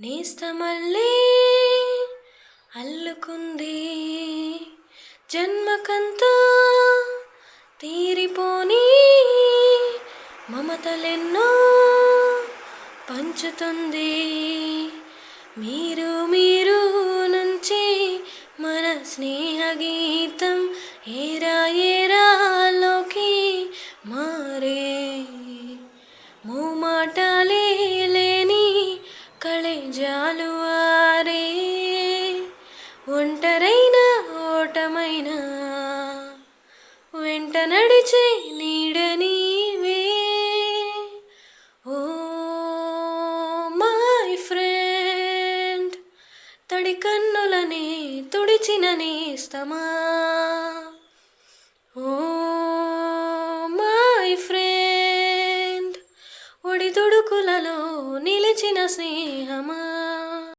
నేస్తమల్లే అల్లుకుంది జన్మకంతా తీరిపోని మమతలెన్నో పంచుతుంది. మీరు మీరు నుంచి మన స్నేహ గీతం ఏరా ఏరాలోకి మారే మూమాటాలే లేని కళేజాలు ఆరే ఒంటరైన ఓటమైన వెంట నడిచే నీడ నీవే. ఓ మై ఫ్రెండ్, తడి కన్నులనే తుడిచిన నేస్తమా. ఓ మై ఫ్రెండ్, ఒడి తుడుకులలో నిలిచిన స్నేహమా.